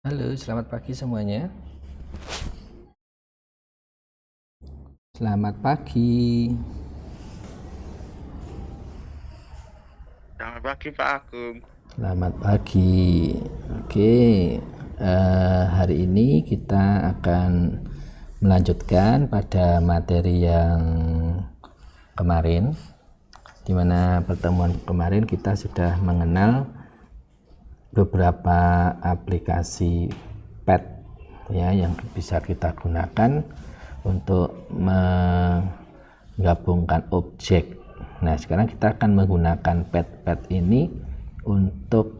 Halo, selamat pagi semuanya. Selamat pagi. Selamat pagi Pak Agung. Selamat pagi. Oke, hari ini kita akan melanjutkan pada materi yang kemarin, di mana pertemuan kemarin kita sudah mengenal beberapa aplikasi pet ya yang bisa kita gunakan untuk menggabungkan objek. Nah, sekarang kita akan menggunakan pet ini untuk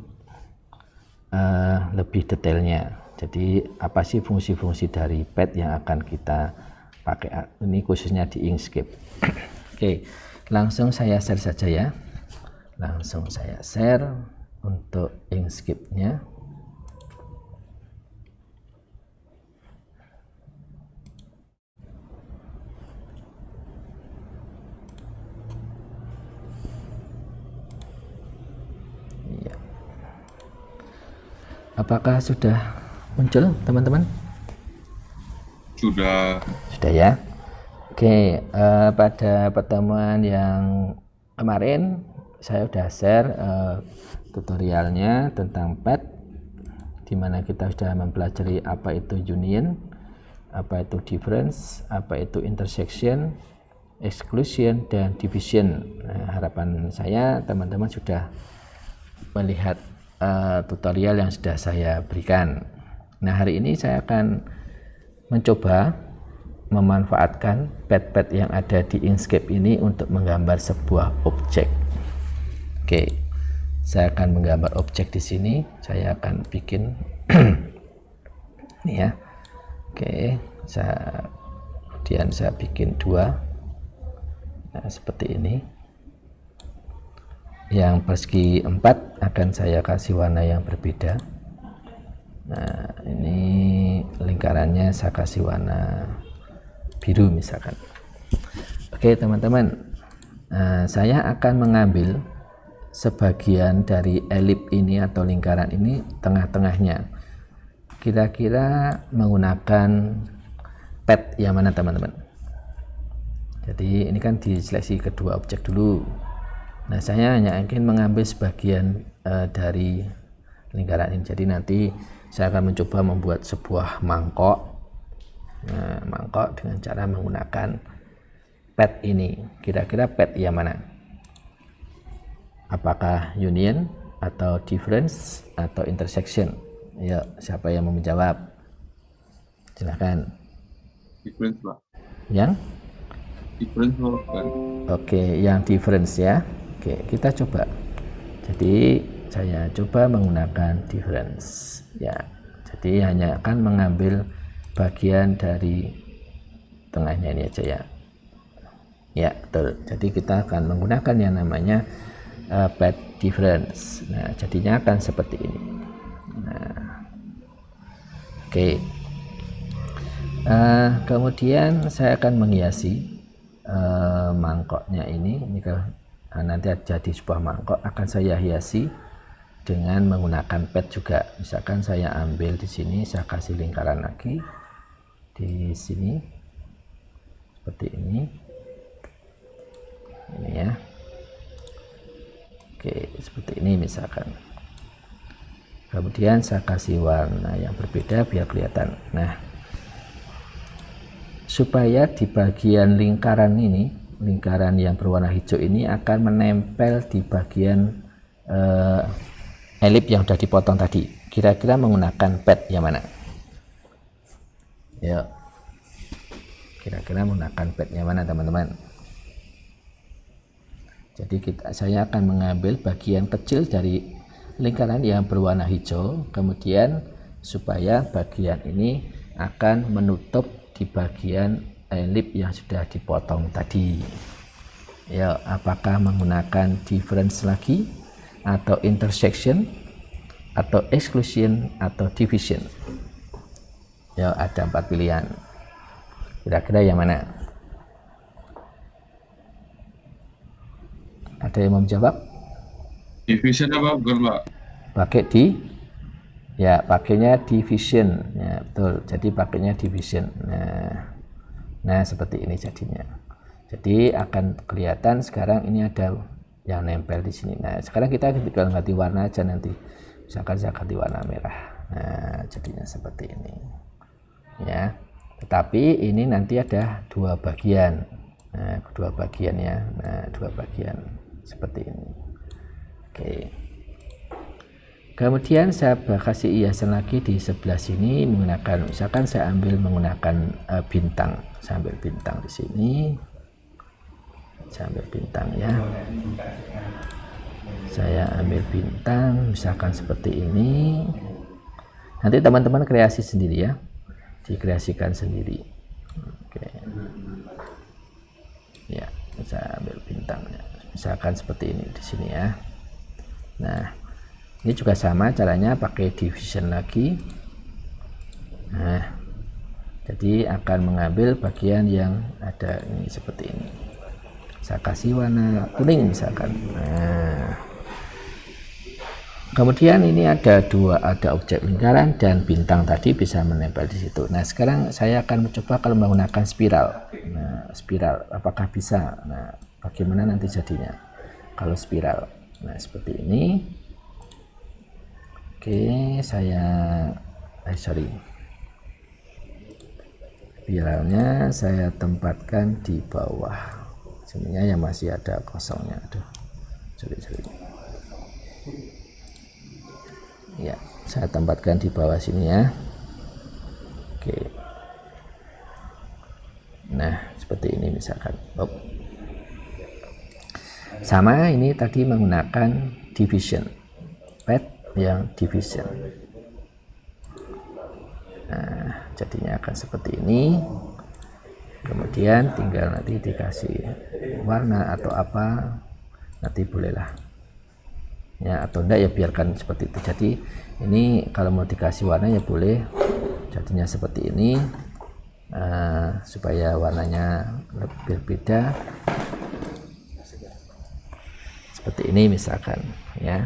lebih detailnya. Jadi apa sih fungsi-fungsi dari pet yang akan kita pakai ini khususnya di Inkscape. Oke, langsung saya share saja ya. Langsung saya share untuk Inkscape-nya. Ya. Apakah sudah muncul teman-teman? Sudah. Sudah ya. Oke, pada pertemuan yang kemarin saya sudah share tutorialnya tentang pet, di mana kita sudah mempelajari apa itu union, apa itu difference, apa itu intersection, exclusion, dan division. Nah, harapan saya teman-teman sudah melihat tutorial yang sudah saya berikan. Nah, hari ini saya akan mencoba memanfaatkan pet yang ada di Inkscape ini untuk menggambar sebuah objek. Oke, saya akan menggambar objek di sini. Saya akan bikin ini ya. Oke, kemudian saya bikin dua. Nah, seperti ini. Yang persegi 4 akan saya kasih warna yang berbeda. Nah, ini lingkarannya saya kasih warna biru misalkan. Oke teman-teman, saya akan mengambil sebagian dari elip ini atau lingkaran ini, tengah-tengahnya. Kira-kira menggunakan pet yang mana teman-teman? Jadi ini kan diseleksi kedua objek dulu. Nah, saya hanya ingin mengambil sebagian dari lingkaran ini. Jadi nanti saya akan mencoba membuat sebuah mangkok. Nah, mangkok dengan cara menggunakan pet ini. Kira-kira pet yang mana? Apakah union atau difference atau intersection? Ya, siapa yang mau menjawab? Silahkan. Difference Pak. Yang? Difference Pak. Oke, yang difference ya. Oke, kita coba. Jadi saya coba menggunakan difference ya. Jadi hanya akan mengambil bagian dari tengahnya ini aja ya. Ya, betul. Jadi kita akan menggunakan yang namanya pet difference. Nah, jadinya akan seperti ini. Nah, oke. Kemudian saya akan menghiasi mangkoknya ini kalau nanti jadi sebuah mangkok akan saya hiasi dengan menggunakan pet juga. Misalkan saya ambil di sini, saya kasih lingkaran lagi di sini seperti ini ya. Oke, seperti ini misalkan. Kemudian saya kasih warna yang berbeda biar kelihatan. Nah, supaya di bagian lingkaran ini, lingkaran yang berwarna hijau ini akan menempel di bagian elip yang sudah dipotong tadi. Kira-kira menggunakan pet yang mana? Ya, kira-kira menggunakan pet yang mana teman-teman? Jadi saya akan mengambil bagian kecil dari lingkaran yang berwarna hijau, kemudian supaya bagian ini akan menutup di bagian elip yang sudah dipotong tadi. Ya, apakah menggunakan difference lagi, atau intersection, atau exclusion, atau division? Ya, ada 4 pilihan. Kira-kira yang mana? Ada yang mau menjawab? Division apa bukan Pak? Pakai di Ya, pakainya division. Ya, betul. Jadi pakainya division. Nah, seperti ini jadinya. Jadi akan kelihatan sekarang ini ada yang nempel di sini. Nah, sekarang kita tinggal ganti warna aja nanti. Misalkan saya ganti warna merah. Nah, jadinya seperti ini. Ya. Tetapi ini nanti ada dua bagian. Nah, kedua bagian ya. Nah, dua bagian seperti ini. Oke. Kemudian saya kasih hiasan lagi di sebelah sini menggunakan, misalkan saya ambil menggunakan bintang. Saya ambil bintang di sini. Saya ambil bintang ya. Saya ambil bintang, misalkan seperti ini. Nanti teman-teman kreasi sendiri ya. Dikreasikan sendiri. Oke. Ya, saya ambil bintangnya. Misalkan seperti ini di sini ya. Nah, ini juga sama caranya, pakai division lagi. Nah, jadi akan mengambil bagian yang ada ini seperti ini. Saya kasih warna kuning misalkan. Nah, kemudian ini ada objek lingkaran dan bintang tadi bisa menempel di situ. Nah, sekarang saya akan mencoba kalau menggunakan spiral. Nah, spiral apakah bisa? Nah, bagaimana nanti jadinya kalau spiral? Nah, seperti ini. Oke, spiralnya saya tempatkan di bawah. Sininya yang masih ada kosongnya. Aduh, sorry. Ya, saya tempatkan di bawah sini ya. Oke. Nah, seperti ini misalkan. Sama ini tadi menggunakan division. Pad yang division. Nah, jadinya akan seperti ini. Kemudian tinggal nanti dikasih warna atau apa, nanti bolehlah ya, atau enggak ya biarkan seperti itu. Jadi ini kalau mau dikasih warna ya boleh, jadinya seperti ini. Supaya warnanya lebih berbeda seperti ini misalkan ya.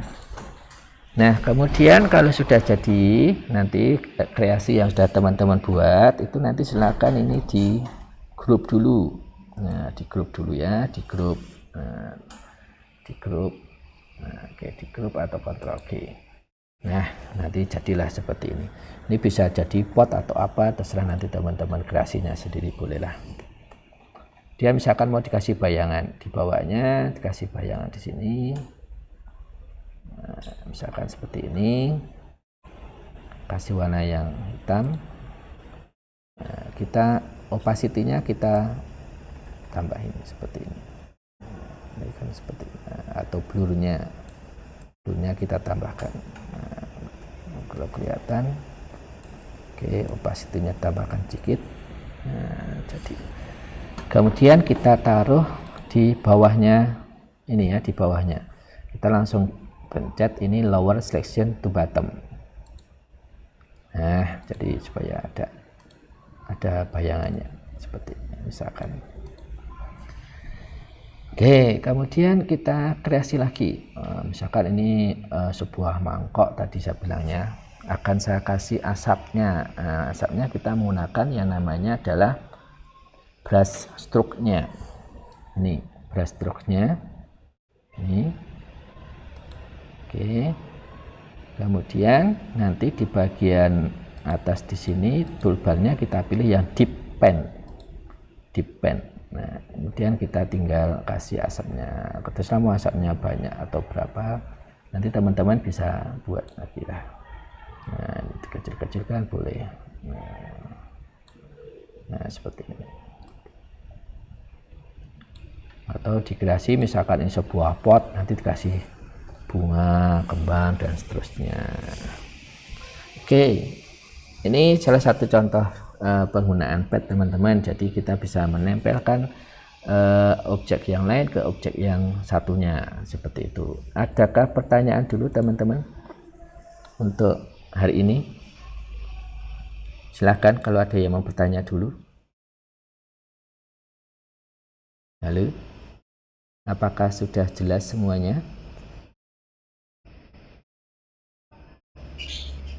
Nah, kemudian kalau sudah jadi, nanti kreasi yang sudah teman-teman buat itu nanti silakan ini di grup dulu. Nah, di grup dulu ya, di grup. Nah, oke, di grup atau Ctrl G. Nah, nanti jadilah seperti ini. Ini bisa jadi pot atau apa, terserah nanti teman-teman kreasinya sendiri, bolehlah. Dia misalkan mau dikasih bayangan di bawahnya, dikasih bayangan di sini. Nah, misalkan seperti ini, kasih warna yang hitam. Nah, kita opacity-nya kita tambahin seperti ini. Ini kan seperti ini. Nah, atau blurnya kita tambahkan. Nah, kalau kelihatan, oke, opacity-nya tambahkan sedikit. Nah, jadi kemudian kita taruh di bawahnya ini ya, di bawahnya kita langsung pencet ini lower selection to bottom. Nah, jadi supaya ada bayangannya seperti ini misalkan. Oke, kemudian kita kreasi lagi. Misalkan ini sebuah mangkok tadi saya bilangnya, akan saya kasih asapnya. Nah, asapnya kita menggunakan yang namanya adalah brush stroke-nya. Ini brush stroke-nya. Ini. Oke. Kemudian nanti di bagian atas di sini toolbarnya kita pilih yang deep pen. Nah, kemudian kita tinggal kasih asapnya. Terserah mau asapnya banyak atau berapa. Nanti teman-teman bisa buat lagi lah. Nah, dikecil-kecilkan boleh. Nah, seperti ini. Atau dikreasi misalkan ini sebuah pot, nanti dikasih bunga, kembang, dan seterusnya. Oke, ini salah satu contoh penggunaan pad teman-teman. Jadi kita bisa menempelkan objek yang lain ke objek yang satunya seperti itu. Adakah pertanyaan dulu teman-teman untuk hari ini? Silahkan kalau ada yang mau bertanya dulu. Halo, apakah sudah jelas semuanya?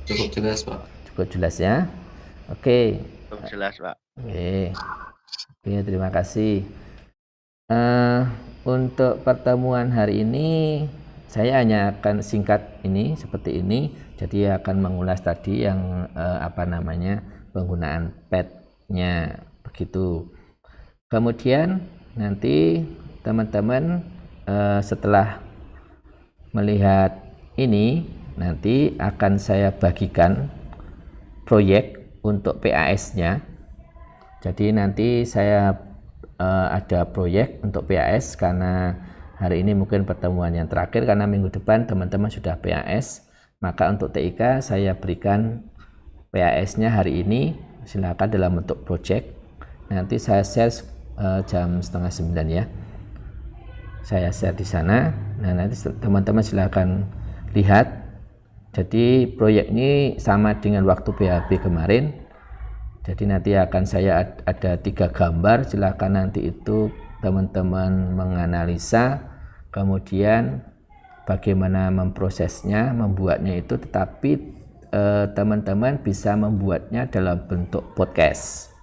Cukup jelas, Pak. Cukup jelas ya. Oke. Cukup jelas, Pak. Oke, terima kasih. Untuk pertemuan hari ini saya hanya akan singkat ini seperti ini. Jadi akan mengulas tadi yang penggunaan pad-nya begitu. Kemudian nanti teman-teman setelah melihat ini nanti akan saya bagikan proyek untuk PAS-nya. Jadi nanti saya ada proyek untuk PAS karena hari ini mungkin pertemuan yang terakhir karena minggu depan teman-teman sudah PAS. Maka untuk TIK saya berikan PAS-nya hari ini, silakan dalam bentuk proyek. Nanti saya share jam 8:30 ya. Saya share di sana. Nah, nanti teman-teman silakan lihat. Jadi proyek ini sama dengan waktu PHB kemarin. Jadi nanti akan saya ada 3 gambar, silakan nanti itu teman-teman menganalisa, kemudian bagaimana memprosesnya, membuatnya itu, tetapi teman-teman bisa membuatnya dalam bentuk podcast.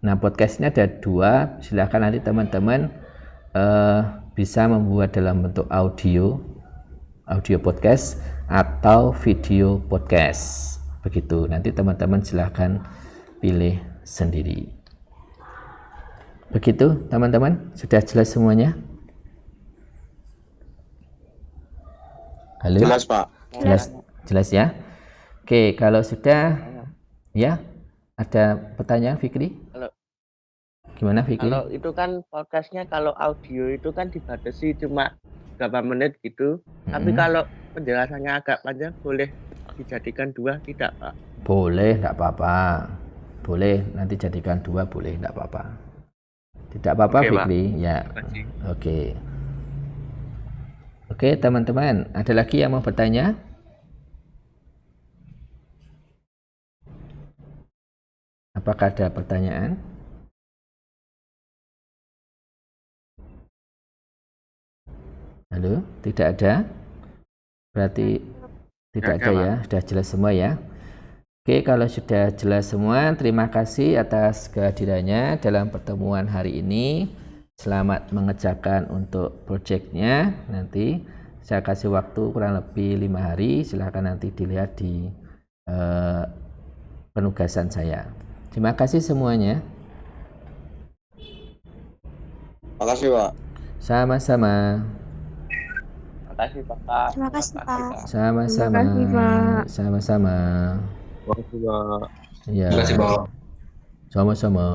Nah, podcastnya ada 2, silakan nanti teman-teman bisa membuat dalam bentuk audio podcast atau video podcast. Begitu, nanti teman-teman silakan pilih sendiri. Begitu teman-teman, sudah jelas semuanya? Halo? Jelas, Pak. Jelas ya? Oke, kalau sudah ya, ada pertanyaan Fikri? Kalau Gimana Fikri? Kalau itu kan podcastnya, kalau audio itu kan dibatasi cuma berapa menit gitu. Tapi kalau penjelasannya agak panjang, boleh dijadikan 2 tidak, Pak? Boleh, tidak apa-apa. Boleh, nanti jadikan 2 boleh, tidak apa-apa. Tidak apa-apa Oke, Fikri, ya. Oke. Oke, teman-teman, ada lagi yang mau bertanya? Apakah ada pertanyaan? Halo, tidak ada? Berarti tidak ada ya, sudah jelas semua ya. Oke, kalau sudah jelas semua, terima kasih atas kehadirannya dalam pertemuan hari ini. Selamat mengerjakan untuk proyeknya. Nanti saya kasih waktu kurang lebih 5 hari. Silakan nanti dilihat di penugasan saya. Terima kasih semuanya. Terima kasih, Pak. Sama-sama. Terima kasih, Pak. Terima kasih, Pak. Sama-sama. Terima kasih, Pak. Sama-sama. Terima kasih, Pak. Ya. Terima kasih, Pak. Sama-sama.